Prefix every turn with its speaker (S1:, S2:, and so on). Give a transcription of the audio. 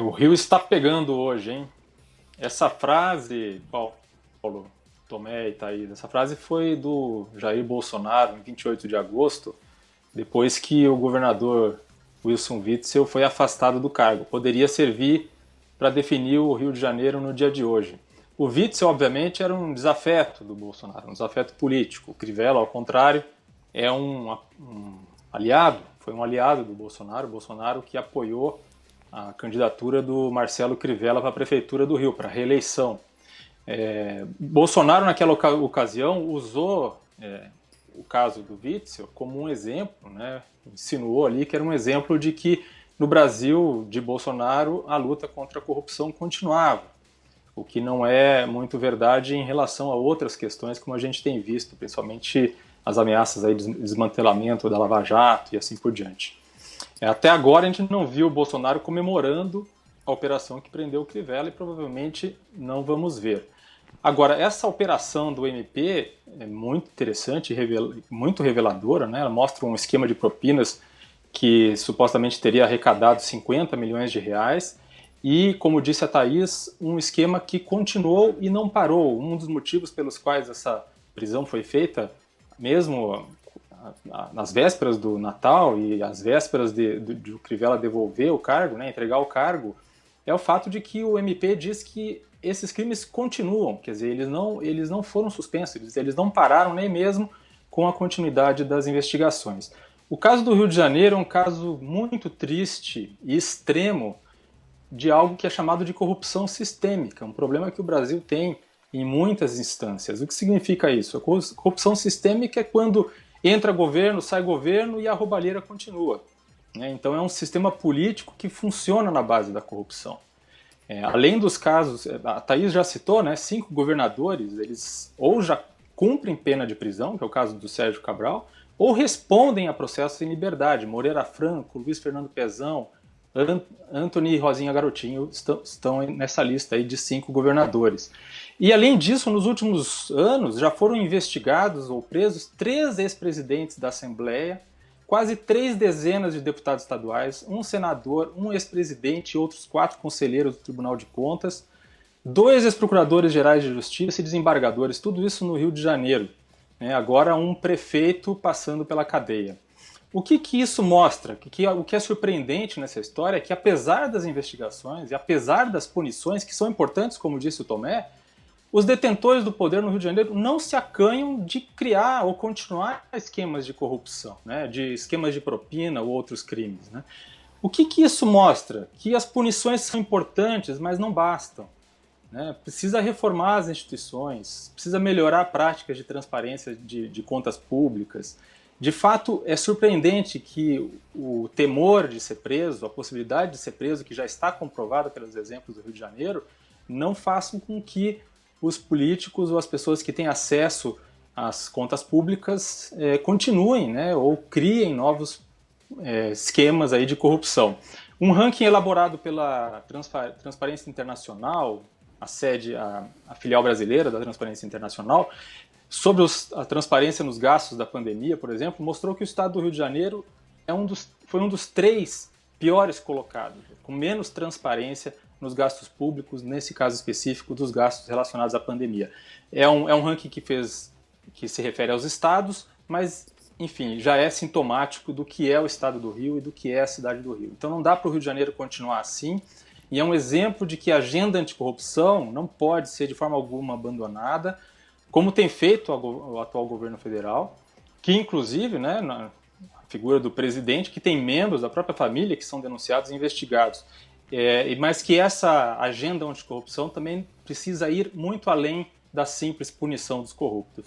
S1: O Rio está pegando hoje, hein? Essa frase, Paulo, Tomé e Thaís, essa frase foi do Jair Bolsonaro em 28 de agosto, depois que o governador Wilson Witzel foi afastado do cargo. Poderia servir para definir o Rio de Janeiro no dia de hoje. O Witzel, obviamente, era um desafeto do Bolsonaro, um desafeto político. O Crivella, ao contrário, é um aliado, foi um aliado do Bolsonaro, o Bolsonaro que apoiou a candidatura do Marcelo Crivella para a Prefeitura do Rio, para a reeleição. Bolsonaro, naquela ocasião, usou o caso do Witzel como um exemplo, né? Insinuou ali que era um exemplo de que no Brasil, de Bolsonaro, a luta contra a corrupção continuava, o que não é muito verdade em relação a outras questões, como a gente tem visto, principalmente as ameaças aí de desmantelamento da Lava Jato e assim por diante. Até agora a gente não viu o Bolsonaro comemorando a operação que prendeu o Crivella e provavelmente não vamos ver. Agora, essa operação do MP é muito interessante, muito reveladora, né? Ela mostra um esquema de propinas que supostamente teria arrecadado 50 milhões de reais e, como disse a Thaís, um esquema que continuou e não parou. Um dos motivos pelos quais essa prisão foi feita, mesmo nas vésperas do Natal e às vésperas de o Crivella devolver o cargo, né, entregar o cargo, é o fato de que o MP diz que esses crimes continuam, quer dizer, eles não foram suspensos, eles não pararam nem mesmo com a continuidade das investigações. O caso do Rio de Janeiro é um caso muito triste e extremo de algo que é chamado de corrupção sistêmica, um problema que o Brasil tem em muitas instâncias. O que significa isso? A corrupção sistêmica é quando entra governo, sai governo e a roubalheira continua. Então é um sistema político que funciona na base da corrupção. Além dos casos, a Thaís já citou, né, 5 governadores, eles ou já cumprem pena de prisão, que é o caso do Sérgio Cabral, ou respondem a processos em liberdade. Moreira Franco, Luiz Fernando Pezão, Antony e Rosinha Garotinho estão nessa lista aí de 5 governadores. E além disso, nos últimos anos já foram investigados ou presos 3 ex-presidentes da Assembleia, quase 3 dezenas de deputados estaduais, um senador, um ex-presidente e outros 4 conselheiros do Tribunal de Contas, 2 ex-procuradores gerais de justiça e desembargadores, tudo isso no Rio de Janeiro. Agora um prefeito passando pela cadeia. O que isso mostra? O que é surpreendente nessa história é que, apesar das investigações e apesar das punições, que são importantes, como disse o Tomé, os detentores do poder no Rio de Janeiro não se acanham de criar ou continuar esquemas de corrupção, né, de esquemas de propina ou outros crimes. Né? O que isso mostra? Que as punições são importantes, mas não bastam. Né? Precisa reformar as instituições, precisa melhorar práticas de transparência de contas públicas. De fato, é surpreendente que o temor de ser preso, a possibilidade de ser preso, que já está comprovada pelos exemplos do Rio de Janeiro, não façam com que os políticos ou as pessoas que têm acesso às contas públicas continuem, né, ou criem novos esquemas aí de corrupção. Um ranking elaborado pela Transparência Internacional, a filial brasileira da Transparência Internacional, sobre a transparência nos gastos da pandemia, por exemplo, mostrou que o estado do Rio de Janeiro foi um dos 3 piores colocados, com menos transparência nos gastos públicos, nesse caso específico dos gastos relacionados à pandemia. É um ranking que se refere aos estados, mas, enfim, já é sintomático do que é o estado do Rio e do que é a cidade do Rio. Então não dá para o Rio de Janeiro continuar assim, e é um exemplo de que a agenda anticorrupção não pode ser de forma alguma abandonada, como tem feito o atual governo federal, que inclusive, né, na figura do presidente, que tem membros da própria família que são denunciados e investigados. Mas que essa agenda anticorrupção também precisa ir muito além da simples punição dos corruptos.